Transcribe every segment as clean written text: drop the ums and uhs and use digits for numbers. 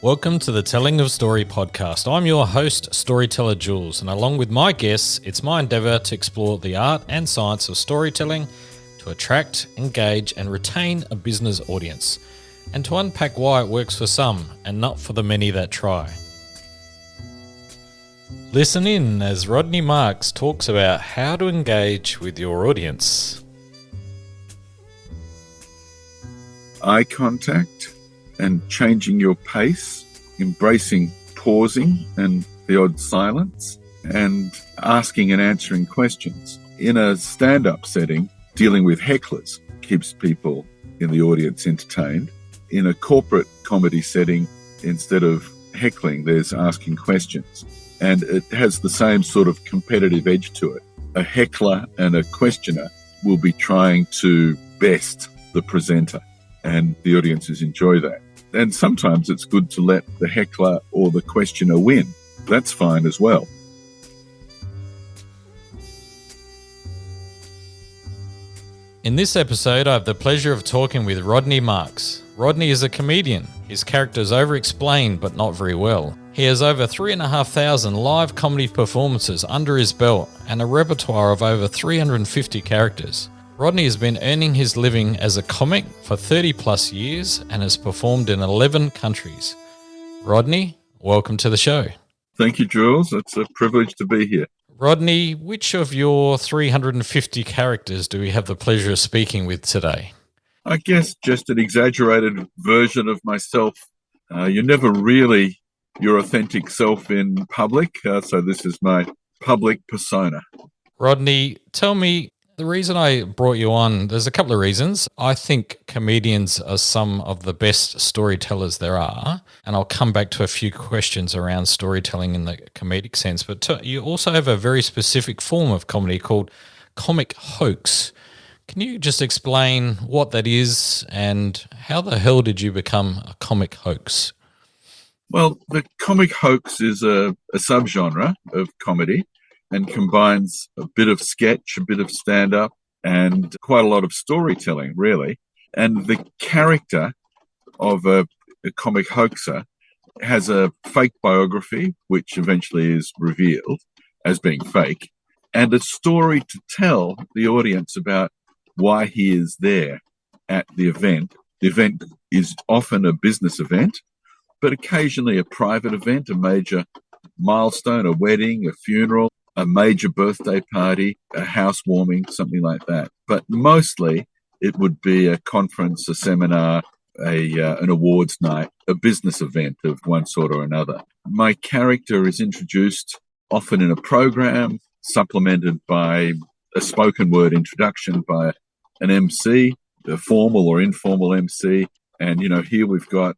Welcome to the Telling of Story podcast. I'm your host, storyteller Jules, and along with my guests, it's my endeavour to explore the art and science of storytelling to attract, engage, and retain a business audience, and to unpack why it works for some and not for the many that try. Listen in as Rodney Marks talks about how to engage with your audience. Eye contact and changing your pace, embracing pausing and the odd silence, and asking and answering questions. In a stand-up setting, dealing with hecklers keeps people in the audience entertained. In a corporate comedy setting, instead of heckling, there's asking questions. And it has the same sort of competitive edge to it. A heckler and a questioner will be trying to best the presenter, and the audiences enjoy that. And sometimes it's good to let the heckler or the questioner win. That's fine as well. In this episode, I have the pleasure of talking with Rodney Marks. Rodney is a comedian. His character is over-explained, but not very well. He has over 3,500 live comedy performances under his belt and a repertoire of over 350 characters. Rodney has been earning his living as a comic for 30 plus years and has performed in 11 countries. Rodney, welcome to the show. Thank you, Jules. It's a privilege to be here. Rodney, which of your 350 characters do we have the pleasure of speaking with today? I guess just an exaggerated version of myself. You're never really your authentic self in public, so this is my public persona. Rodney, tell me, the reason I brought you on, there's a couple of reasons. I think comedians are some of the best storytellers there are, and I'll come back to a few questions around storytelling in the comedic sense, but you also have a very specific form of comedy called comic hoax. Can you just explain what that is and how the hell did you become a comic hoax? Well, the comic hoax is a subgenre of comedy and combines a bit of sketch, a bit of stand-up, and quite a lot of storytelling, really. And the character of a comic hoaxer has a fake biography, which eventually is revealed as being fake, and a story to tell the audience about why he is there at the event. The event is often a business event, but occasionally a private event, a major milestone, a wedding, a funeral, a major birthday party, a housewarming, something like that. But mostly it would be a conference, a seminar, an awards night, a business event of one sort or another. My character is introduced often in a program, supplemented by a spoken word introduction by an MC, a formal or informal MC. And, here we've got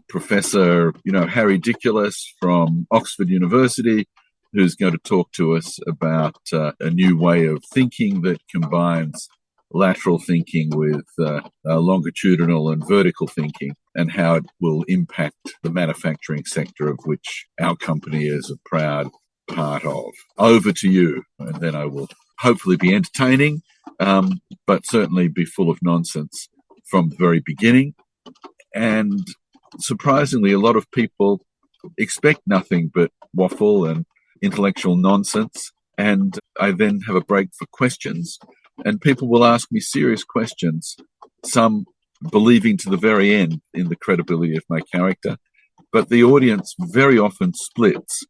Professor, Harry Diculus from Oxford University, who's going to talk to us about a new way of thinking that combines lateral thinking with longitudinal and vertical thinking, and how it will impact the manufacturing sector of which our company is a proud part of. Over to you, and then I will hopefully be entertaining, but certainly be full of nonsense from the very beginning. And surprisingly, a lot of people expect nothing but waffle and intellectual nonsense, and I then have a break for questions, and people will ask me serious questions, some believing to the very end in the credibility of my character, but the audience very often splits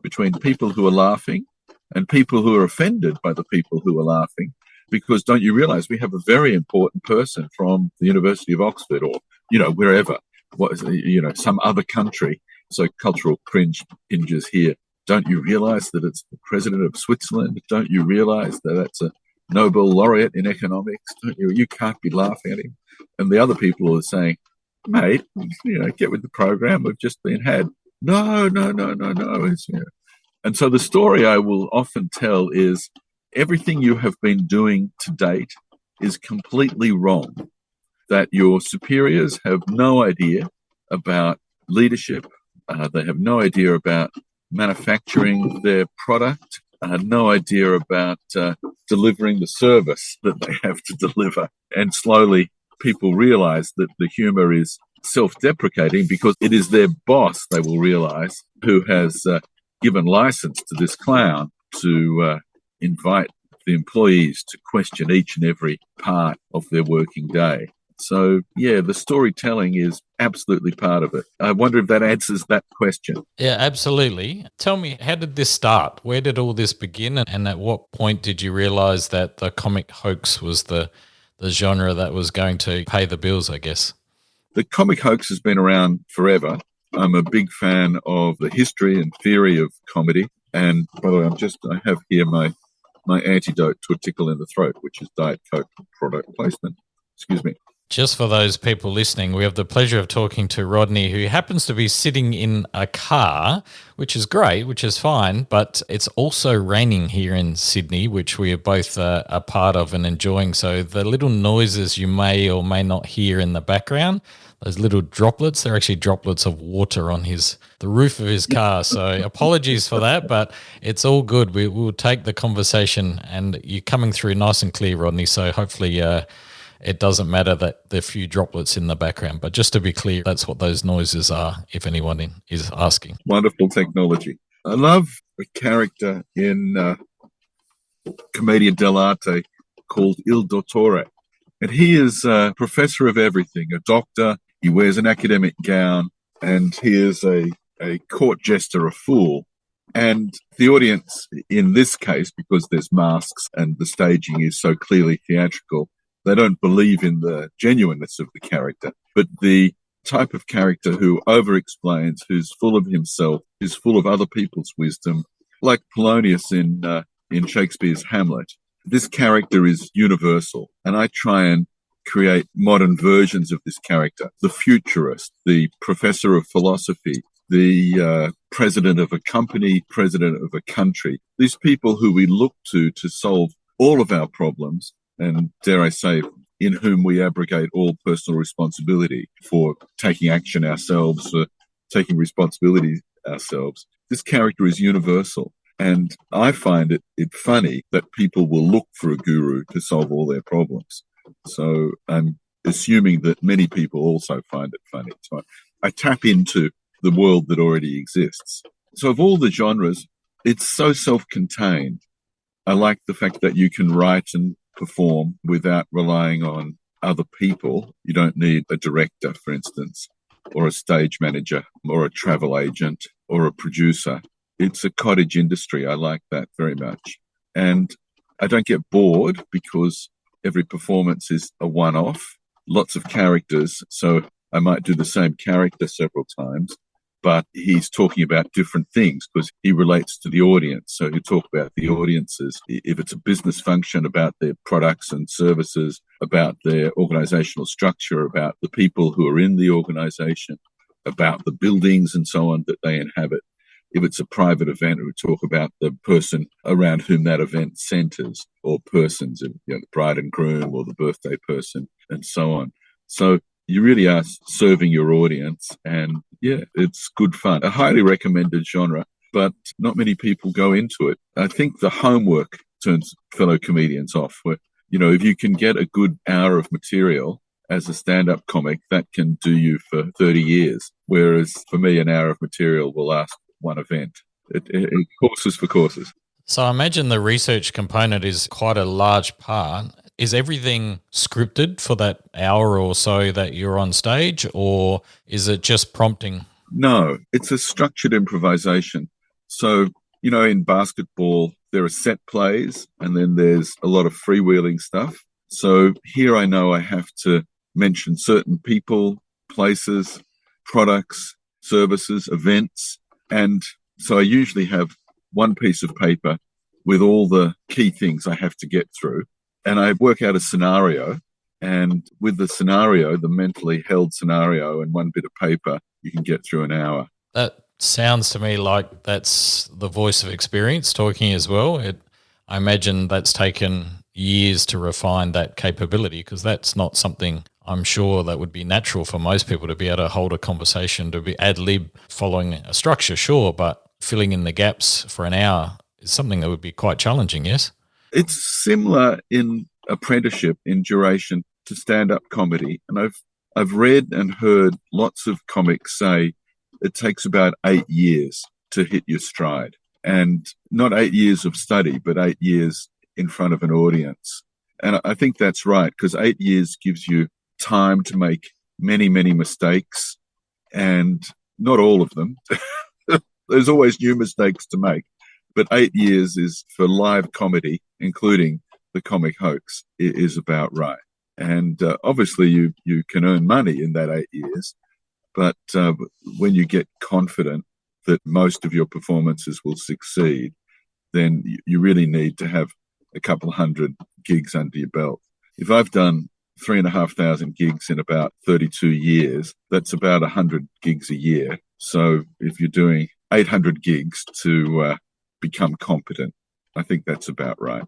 between people who are laughing and people who are offended by the people who are laughing, because don't you realize we have a very important person from the University of Oxford or, wherever, some other country, so cultural cringe hinges here. Don't you realize that it's the president of Switzerland? Don't you realize that that's a Nobel laureate in economics? You can't be laughing at him. And the other people are saying, mate, get with the program. We've just been had. No. And so the story I will often tell is everything you have been doing to date is completely wrong, that your superiors have no idea about leadership. They have no idea about manufacturing their product, no idea about delivering the service that they have to deliver. And slowly people realize that the humor is self-deprecating because it is their boss, they will realize, who has given license to this clown to invite the employees to question each and every part of their working day. So, yeah, the storytelling is absolutely part of it. I wonder if that answers that question. Yeah, absolutely. Tell me, how did this start? Where did all this begin? And at what point did you realize that the comic hoax was the genre that was going to pay the bills, I guess? The comic hoax has been around forever. I'm a big fan of the history and theory of comedy. And by the way, I have here my antidote to a tickle in the throat, which is Diet Coke product placement. Excuse me. Just for those people listening, we have the pleasure of talking to Rodney, who happens to be sitting in a car, which is great, which is fine, but it's also raining here in Sydney, which we are both a part of and enjoying. So the little noises you may or may not hear in the background, those little droplets, they're actually droplets of water on the roof of his car. So apologies for that, but it's all good. We'll take the conversation, and you're coming through nice and clear, Rodney, so hopefully it doesn't matter that there are a few droplets in the background. But just to be clear, that's what those noises are, if anyone is asking. Wonderful technology. I love a character in Commedia dell'arte called Il Dottore. And he is a professor of everything, a doctor. He wears an academic gown, and he is a court jester, a fool. And the audience, in this case, because there's masks and the staging is so clearly theatrical, they don't believe in the genuineness of the character, but the type of character who over-explains, who's full of himself, who's full of other people's wisdom, like Polonius in Shakespeare's Hamlet. This character is universal, and I try and create modern versions of this character. The futurist, the professor of philosophy, the president of a company, president of a country. These people who we look to solve all of our problems, and dare I say, in whom we abrogate all personal responsibility for taking action ourselves, for taking responsibility ourselves. This character is universal. And I find it funny that people will look for a guru to solve all their problems. So I'm assuming that many people also find it funny. So I tap into the world that already exists. So of all the genres, it's so self-contained. I like the fact that you can write and perform without relying on other people. You don't need a director, for instance, or a stage manager, or a travel agent, or a producer. It's a cottage industry. I like that very much. And I don't get bored because every performance is a one-off, lots of characters. So I might do the same character several times, but he's talking about different things because he relates to the audience. So he'll talk about the audiences. If it's a business function, about their products and services, about their organizational structure, about the people who are in the organization, about the buildings and so on that they inhabit. If it's a private event, we talk about the person around whom that event centers, or persons, the bride and groom, or the birthday person, and so on. So you really are serving your audience, and yeah, it's good fun. A highly recommended genre, but not many people go into it. I think the homework turns fellow comedians off. Where, if you can get a good hour of material as a stand-up comic, that can do you for 30 years. Whereas for me, an hour of material will last one event. It courses for courses. So I imagine the research component is quite a large part. Is everything scripted for that hour or so that you're on stage, or is it just prompting? No, it's a structured improvisation. So, in basketball, there are set plays and then there's a lot of freewheeling stuff. So here I know I have to mention certain people, places, products, services, events. And so I usually have one piece of paper with all the key things I have to get through. And I work out a scenario. And with the scenario, the mentally held scenario and one bit of paper, you can get through an hour. That sounds to me like that's the voice of experience talking as well. I imagine that's taken years to refine that capability, because that's not something I'm sure that would be natural for most people to be able to hold a conversation, to be ad lib following a structure, sure, but filling in the gaps for an hour is something that would be quite challenging, yes? It's similar in apprenticeship in duration to stand-up comedy. And I've read and heard lots of comics say it takes about 8 years to hit your stride. And not 8 years of study, but 8 years in front of an audience. And I think that's right, because 8 years gives you time to make many, many mistakes, and not all of them. There's always new mistakes to make. But 8 years is for live comedy, including the comic hoax, is about right. And obviously you can earn money in that 8 years, but when you get confident that most of your performances will succeed, then you really need to have a couple hundred gigs under your belt. If I've done 3,500 gigs in about 32 years, that's about 100 gigs a year. So if you're doing 800 gigs to become competent, I think that's about right.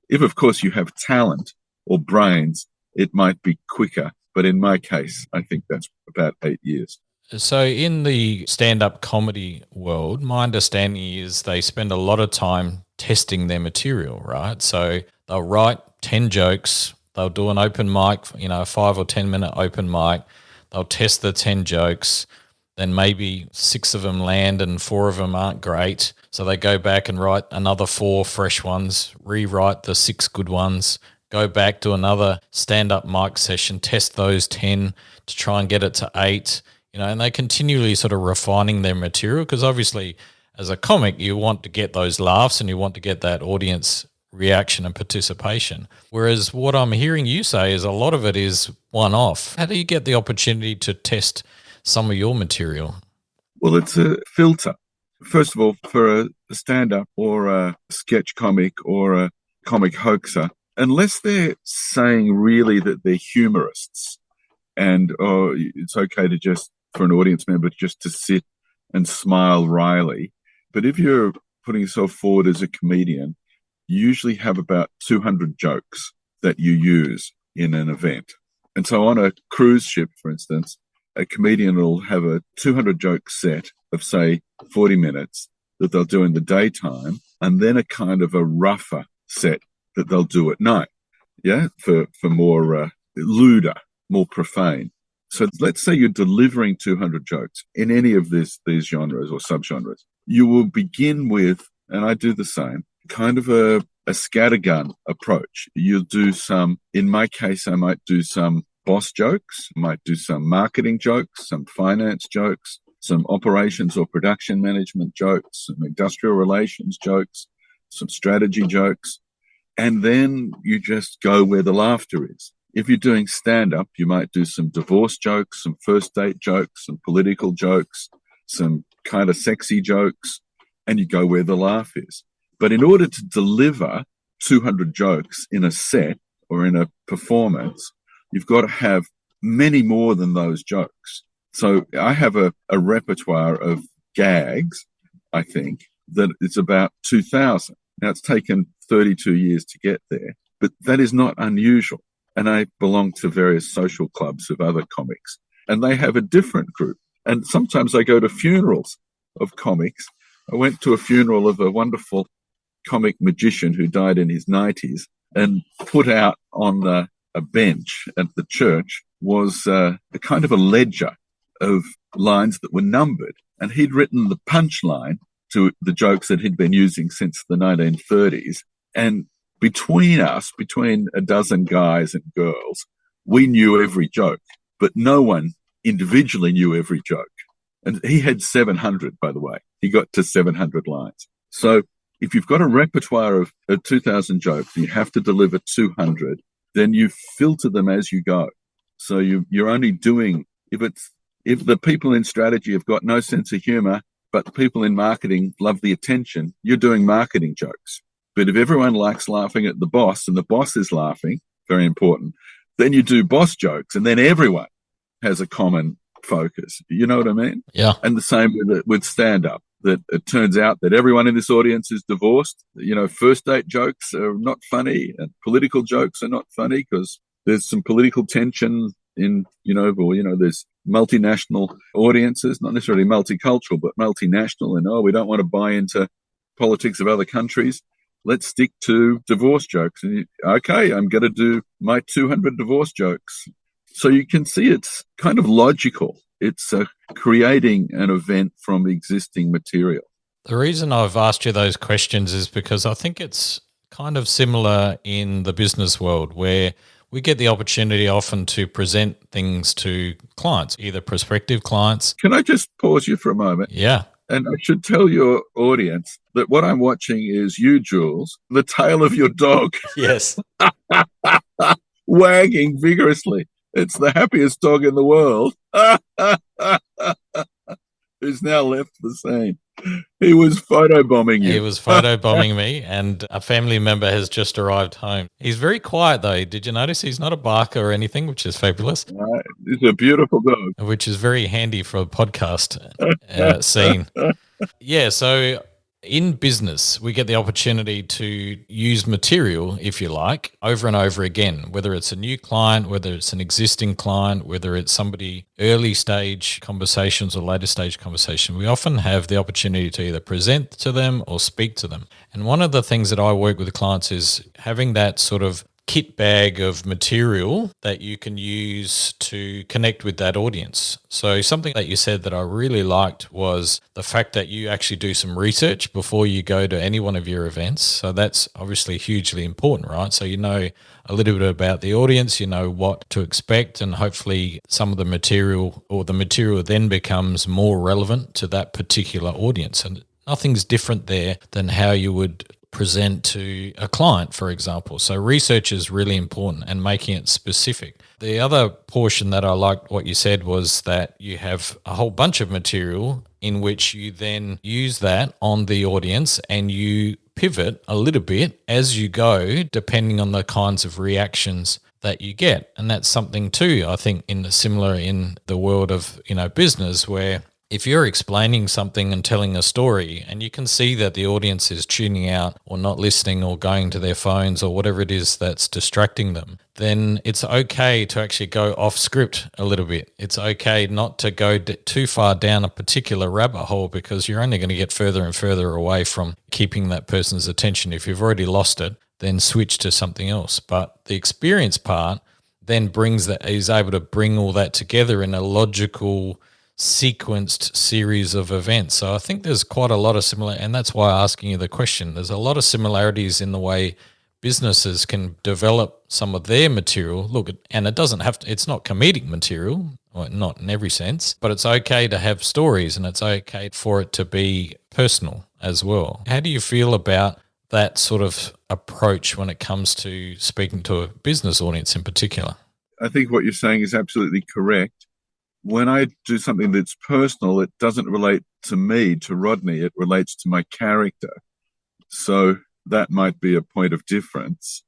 If, of course, you have talent or brains, it might be quicker. But in my case, I think that's about 8 years. So in the stand-up comedy world, my understanding is they spend a lot of time testing their material, right? So they'll write 10 jokes, they'll do an open mic, a 5 or 10 minute open mic, they'll test the 10 jokes, then maybe 6 of them land and 4 of them aren't great. So they go back and write another 4 fresh ones, rewrite the 6 good ones, go back to another stand-up mic session, test those 10 to try and get it to 8, and they continually sort of refining their material, because obviously as a comic you want to get those laughs and you want to get that audience reaction and participation. Whereas what I'm hearing you say is a lot of it is one-off. How do you get the opportunity to test some of your material? Well, it's a filter. First of all, for a stand-up or a sketch comic or a comic hoaxer, unless they're saying really that they're humorists and it's okay to just, for an audience member, just to sit and smile wryly. But if you're putting yourself forward as a comedian, you usually have about 200 jokes that you use in an event. And so on a cruise ship, for instance, a comedian will have a 200 joke set of, say, 40 minutes that they'll do in the daytime, and then a kind of a rougher set that they'll do at night, for more lewder, more profane. So let's say you're delivering 200 jokes in any of these genres or subgenres. You will begin with, and I do the same, kind of a scattergun approach. You'll do some, in my case, I might do some boss jokes, might do some marketing jokes, some finance jokes, some operations or production management jokes, some industrial relations jokes, some strategy jokes, and then you just go where the laughter is. If you're doing stand-up, you might do some divorce jokes, some first date jokes, some political jokes, some kind of sexy jokes, and you go where the laugh is. But in order to deliver 200 jokes in a set or in a performance, you've got to have many more than those jokes. So I have a repertoire of gags, I think, that it's about 2,000. Now, it's taken 32 years to get there, but that is not unusual. And I belong to various social clubs of other comics, and they have a different group. And sometimes I go to funerals of comics. I went to a funeral of a wonderful comic magician who died in his 90s, and put out on a bench at the church was a kind of a ledger of lines that were numbered. And he'd written the punchline to the jokes that he'd been using since the 1930s. And between us, between a dozen guys and girls, we knew every joke, but no one individually knew every joke. And he had 700, by the way. He got to 700 lines. So if you've got a repertoire of 2,000 jokes, you have to deliver 200, then you filter them as you go. So you're only doing, if the people in strategy have got no sense of humor, but the people in marketing love the attention, you're doing marketing jokes. But if everyone likes laughing at the boss and the boss is laughing, very important, then you do boss jokes, and then everyone has a common focus. You know what I mean? Yeah. And the same with stand-up, that it turns out that everyone in this audience is divorced. First date jokes are not funny, and political jokes are not funny because there's some political tension in, there's multinational audiences, not necessarily multicultural, but multinational, and we don't want to buy into politics of other countries. Let's stick to divorce jokes. And okay, I'm going to do my 200 divorce jokes. So you can see it's kind of logical. It's creating an event from existing material. The reason I've asked you those questions is because I think it's kind of similar in the business world where we get the opportunity often to present things to clients, either prospective clients. Can I just pause you for a moment? Yeah. And I should tell your audience that what I'm watching is you, Jules, the tail of your dog Yes. wagging vigorously. It's the happiest dog in the world. Who's now left the scene. He was photobombing you. He was photobombing me, and a family member has just arrived home. He's very quiet, though. Did you notice he's not a barker or anything, which is fabulous? He's a beautiful dog. Which is very handy for a podcast scene. Yeah, so in business, we get the opportunity to use material, if you like, over and over again, whether it's a new client, whether it's an existing client, whether it's somebody early stage conversations or later stage conversation. We often have the opportunity to either present to them or speak to them. And one of the things that I work with clients is having that sort of kit bag of material that you can use to connect with that audience. So something that you said that I really liked was the fact that you actually do some research before you go to any one of your events. So that's obviously hugely important, right? So you know a little bit about the audience, you know what to expect, and hopefully some of the material or the material then becomes more relevant to that particular audience. And nothing's different there than how you would present to a client, for example. So research is really important and making it specific. The other portion that I liked what you said was that you have a whole bunch of material in which you then use that on the audience and you pivot a little bit as you go, depending on the kinds of reactions that you get. And that's something too, I think, similar in the world of, business, where if you're explaining something and telling a story and you can see that the audience is tuning out or not listening or going to their phones or whatever it is that's distracting them, then it's okay to actually go off script a little bit. It's okay not to go too far down a particular rabbit hole because you're only going to get further and further away from keeping that person's attention. If you've already lost it, then switch to something else. But the experience part then is able to bring all that together in a logical sequenced series of events. So I think there's quite a lot of similar, and that's why I'm asking you the question. There's a lot of similarities in the way businesses can develop some of their material. Look, and it doesn't have to, it's not comedic material, or not in every sense, but it's okay to have stories and it's okay for it to be personal as well. How do you feel about that sort of approach when it comes to speaking to a business audience in particular? I think what you're saying is absolutely correct. When I do something that's personal, it doesn't relate to me, to Rodney. It relates to my character. So that might be a point of difference.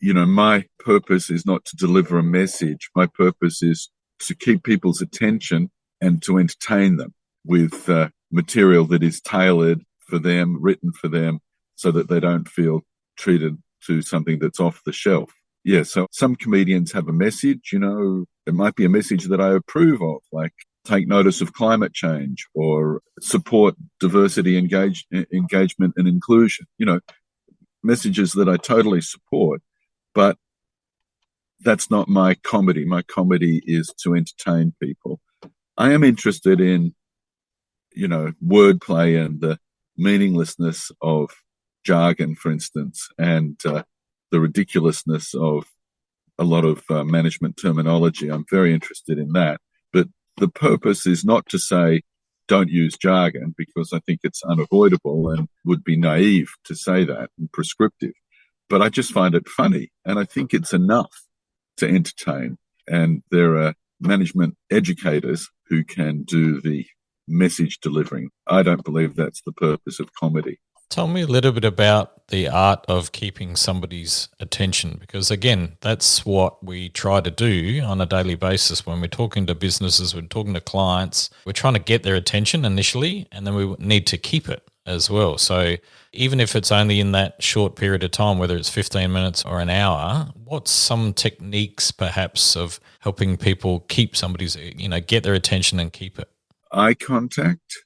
My purpose is not to deliver a message. My purpose is to keep people's attention and to entertain them with material that is tailored for them, written for them, so that they don't feel treated to something that's off the shelf. Yeah, so some comedians have a message, it might be a message that I approve of, like take notice of climate change or support diversity, engagement and inclusion, messages that I totally support. But that's not my comedy. My comedy is to entertain people. I am interested in, wordplay and the meaninglessness of jargon, for instance, and the ridiculousness of a lot of management terminology. I'm very interested in that. But the purpose is not to say don't use jargon, because I think it's unavoidable and would be naive to say that and prescriptive. But I just find it funny, and I think it's enough to entertain. And there are management educators who can do the message delivering. I don't believe that's the purpose of comedy. Tell me a little bit about the art of keeping somebody's attention, because again, that's what we try to do on a daily basis when we're talking to businesses, we're talking to clients. We're trying to get their attention initially, and then we need to keep it as well. So even if it's only in that short period of time, whether it's 15 minutes or an hour, what's some techniques perhaps of helping people keep somebody's, get their attention and keep it? Eye contact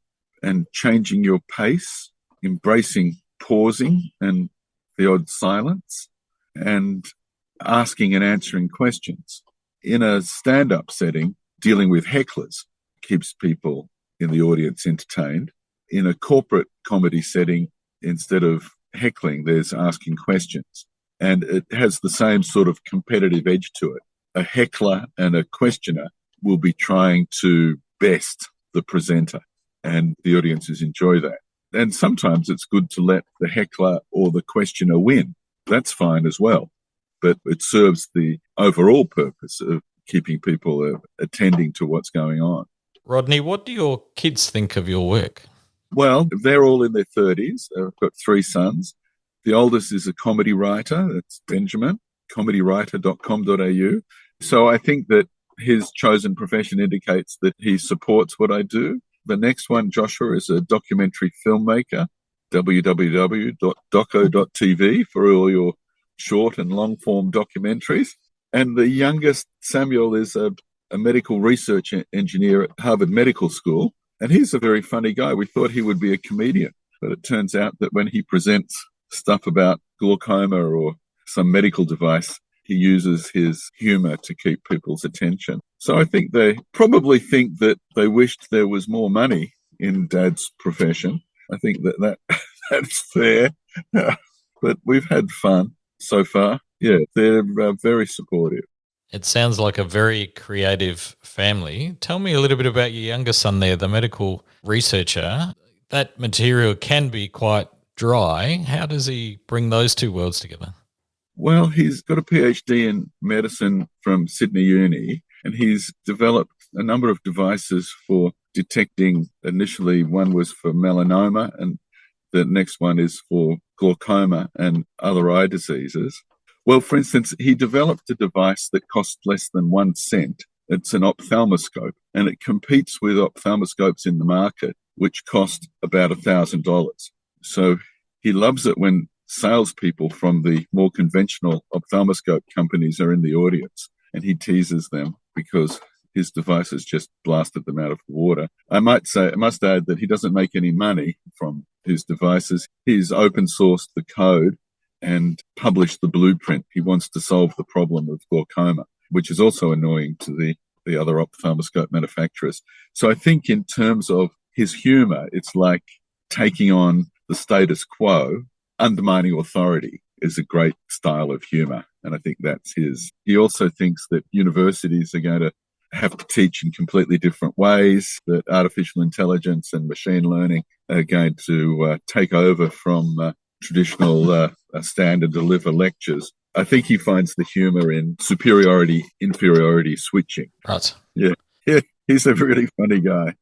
and changing your pace, embracing pausing and the odd silence, and asking and answering questions. In a stand-up setting, dealing with hecklers keeps people in the audience entertained. In a corporate comedy setting, instead of heckling, there's asking questions. And it has the same sort of competitive edge to it. A heckler and a questioner will be trying to best the presenter, and the audiences enjoy that. And sometimes it's good to let the heckler or the questioner win. That's fine as well. But it serves the overall purpose of keeping people attending to what's going on. Rodney, what do your kids think of your work? Well, they're all in their 30s. I've got 3 sons. The oldest is a comedy writer. That's Benjamin, comedywriter.com.au. So I think that his chosen profession indicates that he supports what I do. The next one, Joshua, is a documentary filmmaker, www.doco.tv for all your short and long form documentaries. And the youngest, Samuel, is a medical research engineer at Harvard Medical School. And he's a very funny guy. We thought he would be a comedian, but it turns out that when he presents stuff about glaucoma or some medical device, he uses his humor to keep people's attention. So I think they probably think that they wished there was more money in Dad's profession. I think that's fair. But we've had fun so far. Yeah, they're very supportive. It sounds like a very creative family. Tell me a little bit about your younger son there, the medical researcher. That material can be quite dry. How does he bring those two worlds together? Well, he's got a PhD in medicine from Sydney Uni, and he's developed a number of devices for detecting. Initially, one was for melanoma, and the next one is for glaucoma and other eye diseases. Well, for instance, he developed a device that costs less than 1 cent. It's an ophthalmoscope, and it competes with ophthalmoscopes in the market, which cost about $1,000. So he loves it when salespeople from the more conventional ophthalmoscope companies are in the audience, and he teases them because his device has just blasted them out of the water. I must add that he doesn't make any money from his devices. He's open sourced the code and published the blueprint. He wants to solve the problem of glaucoma, which is also annoying to the other ophthalmoscope manufacturers. So I think in terms of his humor, it's like taking on the status quo. Undermining authority is a great style of humor, and I think that's his. He also thinks that universities are going to have to teach in completely different ways, that artificial intelligence and machine learning are going to take over from traditional stand and deliver lectures. I think he finds the humor in superiority-inferiority switching. Right. Yeah, he's a really funny guy.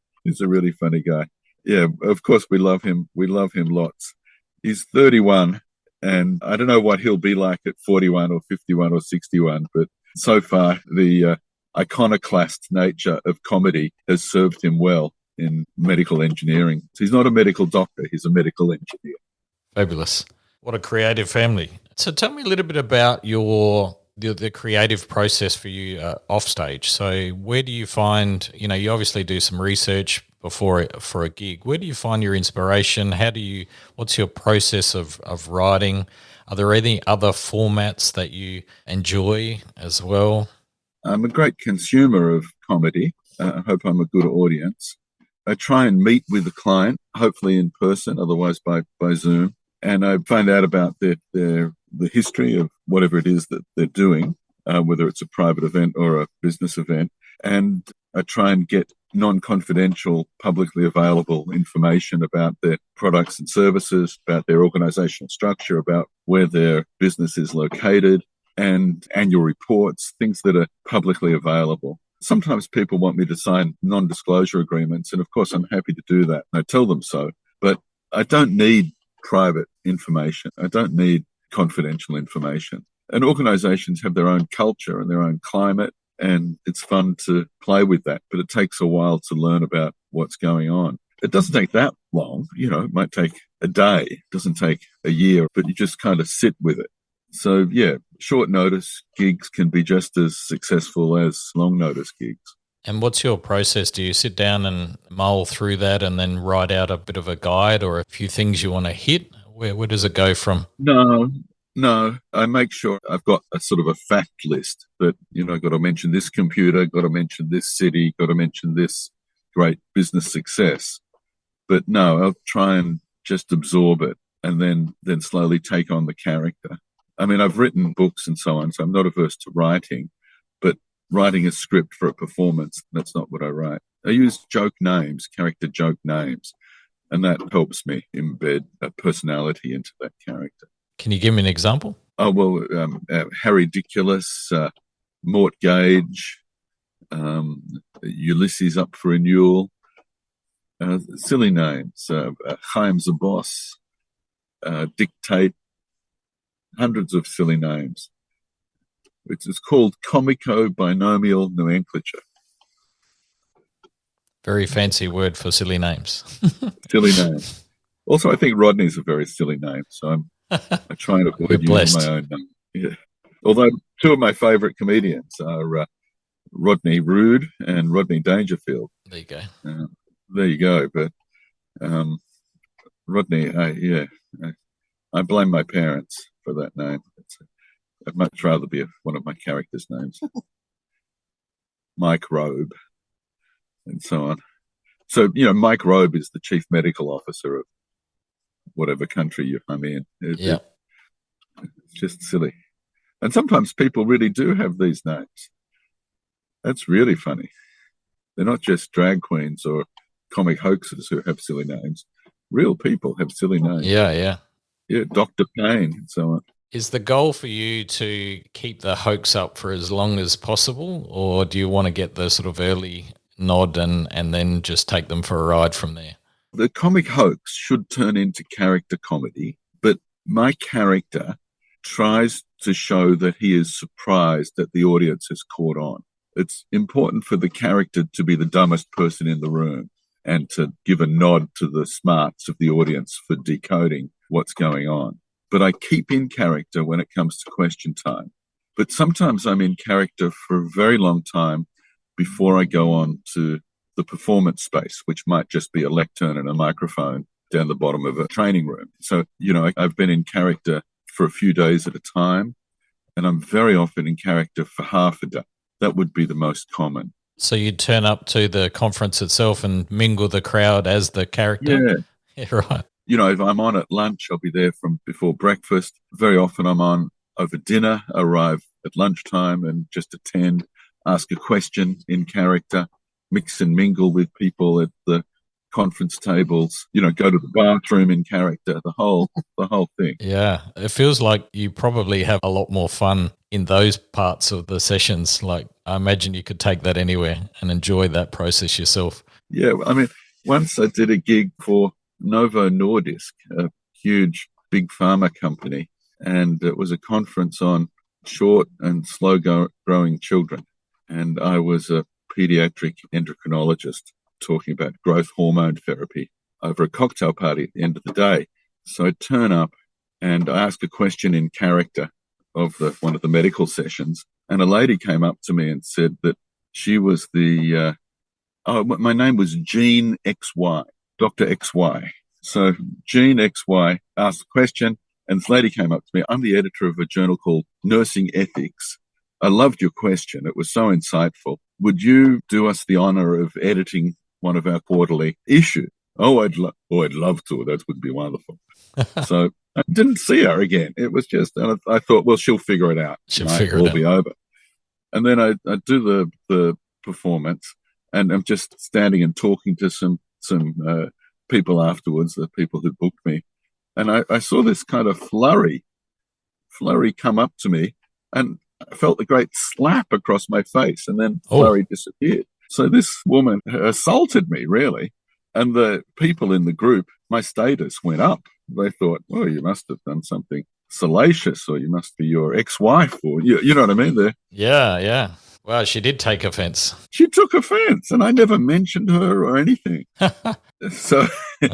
Yeah, of course we love him. We love him lots. He's 31, and I don't know what he'll be like at 41 or 51 or 61, but so far the iconoclast nature of comedy has served him well in medical engineering. So he's not a medical doctor, he's a medical engineer. Fabulous. What a creative family. So tell me a little bit about the creative process for you off stage. So where do you find, you obviously do some research for a gig. Where do you find your inspiration? What's your process of writing? Are there any other formats that you enjoy as well? I'm a great consumer of comedy. I hope I'm a good audience. I try and meet with the client, hopefully in person, otherwise by Zoom. And I find out about the history of whatever it is that they're doing, whether it's a private event or a business event. And I try and get non-confidential, publicly available information about their products and services, about their organizational structure, about where their business is located, and annual reports, things that are publicly available. Sometimes people want me to sign non-disclosure agreements, and of course I'm happy to do that. I tell them so, but I don't need private information. I don't need confidential information. And organizations have their own culture and their own climate, and it's fun to play with that, but it takes a while to learn about what's going on. It doesn't take that long, it might take a day, it doesn't take a year, but you just kind of sit with it. So yeah, short notice gigs can be just as successful as long notice gigs. And what's your process? Do you sit down and mull through that and then write out a bit of a guide or a few things you want to hit? Where does it go from? No, No, I make sure I've got a sort of a fact list that, got to mention this computer, got to mention this city, got to mention this great business success. But no, I'll try and just absorb it and then slowly take on the character. I mean, I've written books and so on, so I'm not averse to writing, but writing a script for a performance, that's not what I write. I use joke names, character joke names, and that helps me embed a personality into that character. Can you give me an example? Oh, well, Harry Diculus, Mort Gage, Ulysses up for renewal, silly names, Chaim Zabos, Dictate, hundreds of silly names. Which is called comico-binomial nomenclature. Very fancy word for silly names. Silly names. Also, I think Rodney's a very silly name, so I try and avoid using my own name. Yeah. Although two of my favourite comedians are Rodney Rude and Rodney Dangerfield. There you go. There you go. But Rodney, I blame my parents for that name. I'd much rather be one of my characters' names. Mike Robe, and so on. So, Mike Robe is the chief medical officer of whatever country I'm in. It's just silly. And sometimes people really do have these names. That's really funny. They're not just drag queens or comic hoaxes who have silly names. Real people have silly names. Yeah. Yeah, Dr. Payne and so on. Is the goal for you to keep the hoax up for as long as possible, or do you want to get the sort of early nod and then just take them for a ride from there? The comic hoax should turn into character comedy, but my character tries to show that he is surprised that the audience has caught on. It's important for the character to be the dumbest person in the room and to give a nod to the smarts of the audience for decoding what's going on. But I keep in character when it comes to question time. But sometimes I'm in character for a very long time before I go on to the performance space, which might just be a lectern and a microphone down the bottom of a training room. So, I've been in character for a few days at a time, and I'm very often in character for half a day. That would be the most common. So you'd turn up to the conference itself and mingle the crowd as the character? Yeah, right. If I'm on at lunch, I'll be there from before breakfast. Very often I'm on over dinner, arrive at lunchtime and just attend, ask a question in character, mix and mingle with people at the conference tables, go to the bathroom in character, the whole thing. Yeah, it feels like you probably have a lot more fun in those parts of the sessions. Like, I imagine you could take that anywhere and enjoy that process yourself. Yeah, I mean, once I did a gig for Novo Nordisk, a huge big pharma company, and it was a conference on short and slow-growing children. And I was a pediatric endocrinologist talking about growth hormone therapy over a cocktail party at the end of the day. So I turn up and I ask a question in character of one of the medical sessions, and a lady came up to me and said that she was my name was Jean XY, Dr. XY. So Jean XY asked the question, and this lady came up to me. I'm the editor of a journal called Nursing Ethics. I loved your question. It was so insightful. Would you do us the honor of editing one of our quarterly issues? Oh, I'd love to. That would be wonderful. So I didn't see her again. It was just, and I thought, well, she'll figure it out. It'll be over. And then I do the performance, and I'm just standing and talking to some people afterwards, the people who booked me. And I saw this kind of flurry come up to me, and I felt a great slap across my face, and then flurry disappeared. So this woman assaulted me, really. And the people in the group, my status went up. They thought, well, you must have done something salacious, or you must be your ex-wife, or you know what I mean? Yeah. Well, she did take offense. She took offense, and I never mentioned her or anything. So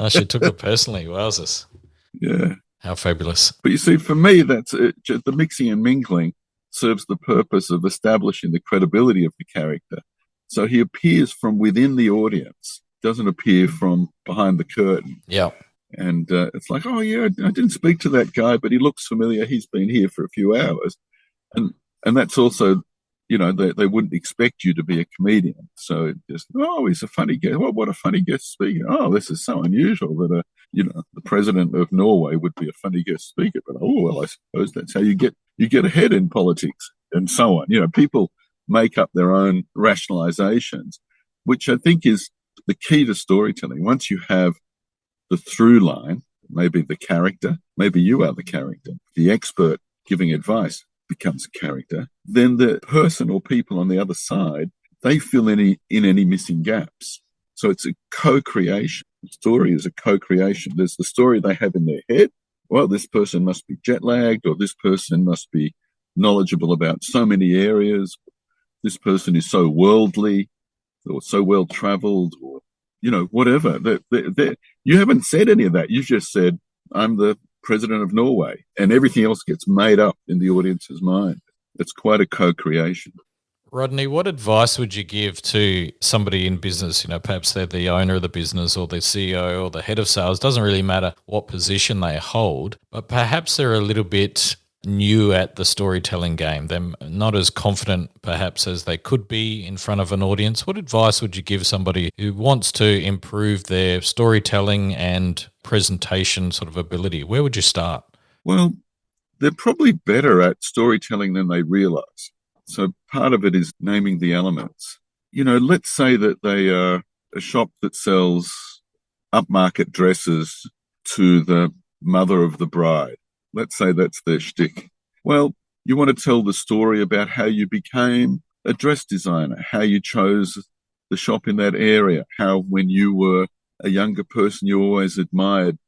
she took it personally. Wowzers. Yeah. How fabulous. But you see, for me, that's the mixing and mingling serves the purpose of establishing the credibility of the character. So he appears from within the audience, doesn't appear from behind the curtain. Yeah. And it's like, oh yeah, I didn't speak to that guy, but he looks familiar. He's been here for a few hours, and that's also, they wouldn't expect you to be a comedian. So just, oh, he's a funny guest. Well, what a funny guest speaker. Oh, this is so unusual that the president of Norway would be a funny guest speaker. But oh well, I suppose that's how you get ahead in politics and so on. People make up their own rationalizations, which I think is the key to storytelling. Once you have the through line, maybe the character, maybe you are the character, the expert giving advice becomes a character, then the person or people on the other side, they fill in any missing gaps. So it's a co-creation. The story is a co-creation. There's the story they have in their head. Well, this person must be jet lagged, or this person must be knowledgeable about so many areas. This person is so worldly or so well traveled, or whatever. You haven't said any of that. You've just said, I'm the president of Norway, and everything else gets made up in the audience's mind. It's quite a co-creation. Rodney, what advice would you give to somebody in business? Perhaps they're the owner of the business or the CEO or the head of sales. Doesn't really matter what position they hold, but perhaps they're a little bit new at the storytelling game. They're not as confident perhaps as they could be in front of an audience. What advice would you give somebody who wants to improve their storytelling and presentation sort of ability? Where would you start? Well, they're probably better at storytelling than they realize. So part of it is naming the elements. Let's say that they are a shop that sells upmarket dresses to the mother of the bride. Let's say that's their shtick. Well, you want to tell the story about how you became a dress designer, how you chose the shop in that area, how when you were a younger person, you always admired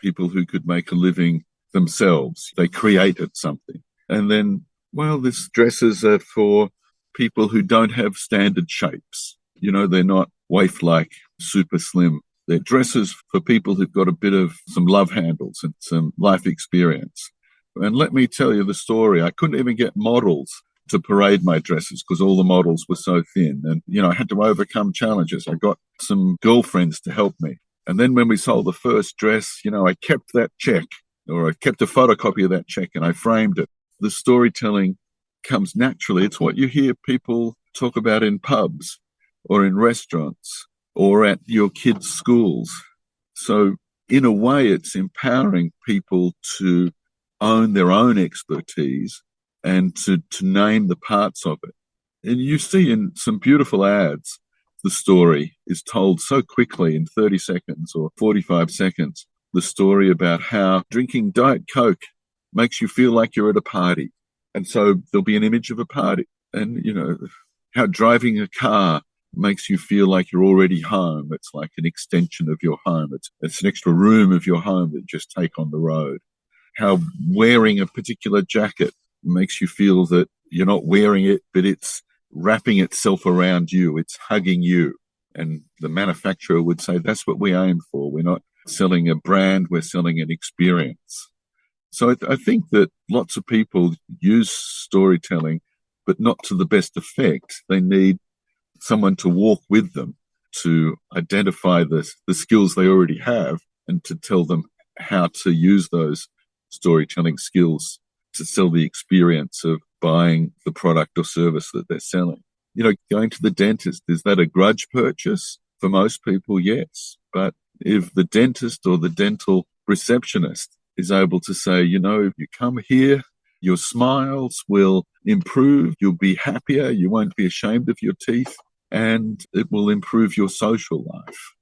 people who could make a living themselves. They created something. And then, well, these dresses are for people who don't have standard shapes. They're not waif-like, super slim. They're dresses for people who've got a bit of some love handles and some life experience. And let me tell you the story. I couldn't even get models to parade my dresses because all the models were so thin. And, I had to overcome challenges. I got some girlfriends to help me. And then when we sold the first dress, I kept that check, or I kept a photocopy of that check and I framed it. The storytelling comes naturally. It's what you hear people talk about in pubs or in restaurants or at your kids' schools. So in a way, it's empowering people to own their own expertise and to name the parts of it. And you see in some beautiful ads, the story is told so quickly in 30 seconds or 45 seconds, the story about how drinking Diet Coke makes you feel like you're at a party. And so there'll be an image of a party. And, how driving a car makes you feel like you're already home. It's like an extension of your home. It's an extra room of your home that you just take on the road. How wearing a particular jacket makes you feel that you're not wearing it, but it's wrapping itself around you. It's hugging you. And the manufacturer would say, that's what we aim for. We're not selling a brand, we're selling an experience. So I think that lots of people use storytelling, but not to the best effect. They need someone to walk with them to identify the skills they already have and to tell them how to use those storytelling skills to sell the experience of buying the product or service that they're selling. Going to the dentist, is that a grudge purchase? For most people, yes. But if the dentist or the dental receptionist is able to say, if you come here, your smiles will improve, you'll be happier, you won't be ashamed of your teeth, and it will improve your social life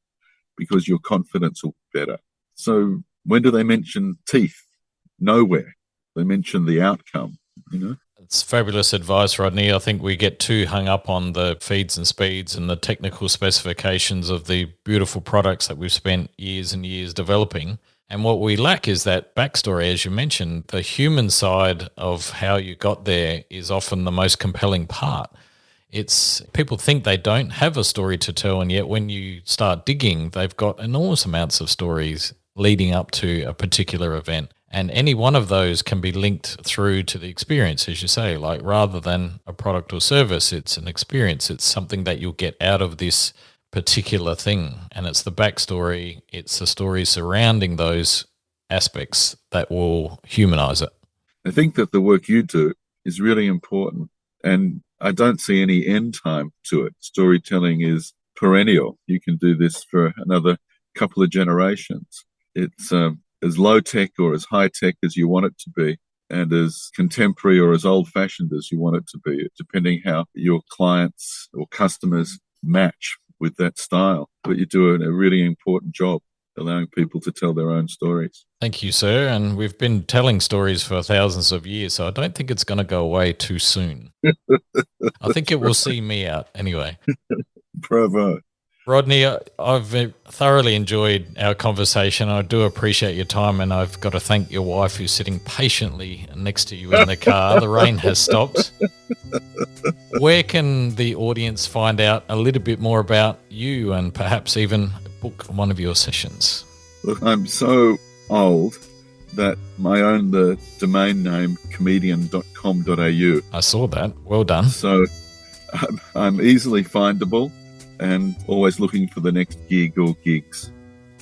because your confidence will be better. So when do they mention teeth? Nowhere. They mention the outcome, It's fabulous advice, Rodney. I think we get too hung up on the feeds and speeds and the technical specifications of the beautiful products that we've spent years and years developing. And what we lack is that backstory, as you mentioned. The human side of how you got there is often the most compelling part. It's people think they don't have a story to tell, and yet when you start digging, they've got enormous amounts of stories leading up to a particular event. And any one of those can be linked through to the experience, as you say, like rather than a product or service, it's an experience. It's something that you'll get out of this particular thing, and it's the backstory, it's the story surrounding those aspects that will humanize it. I think that the work you do is really important, and I don't see any end time to it. Storytelling is perennial. You can do this for another couple of generations. It's as low tech or as high tech as you want it to be, and as contemporary or as old fashioned as you want it to be, depending how your clients or customers match with that style. But you do a really important job allowing people to tell their own stories. Thank you, sir. And we've been telling stories for thousands of years, so I don't think it's going to go away too soon. I think it will see me out anyway. Bravo. Rodney, I've thoroughly enjoyed our conversation. I do appreciate your time, and I've got to thank your wife who's sitting patiently next to you in the car. The rain has stopped. Where can the audience find out a little bit more about you and perhaps even book one of your sessions? Look, I'm so old that I own the domain name comedian.com.au. I saw that. Well done. So I'm easily findable and always looking for the next gig or gigs.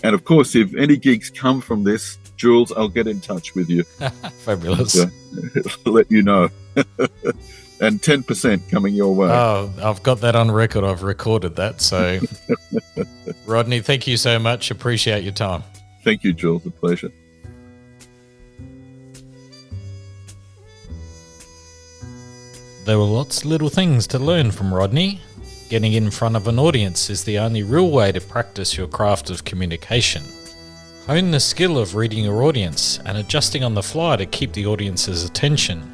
And of course, if any gigs come from this, Jules, I'll get in touch with you. Fabulous. Let you know. And 10% coming your way. Oh, I've got that on record. I've recorded that. So, Rodney, thank you so much. Appreciate your time. Thank you, Jules. A pleasure. There were lots of little things to learn from Rodney. Getting in front of an audience is the only real way to practice your craft of communication. Hone the skill of reading your audience and adjusting on the fly to keep the audience's attention.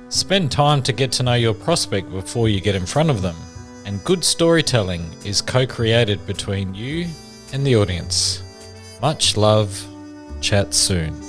Spend time to get to know your prospect before you get in front of them. And good storytelling is co-created between you and the audience. Much love. Chat soon.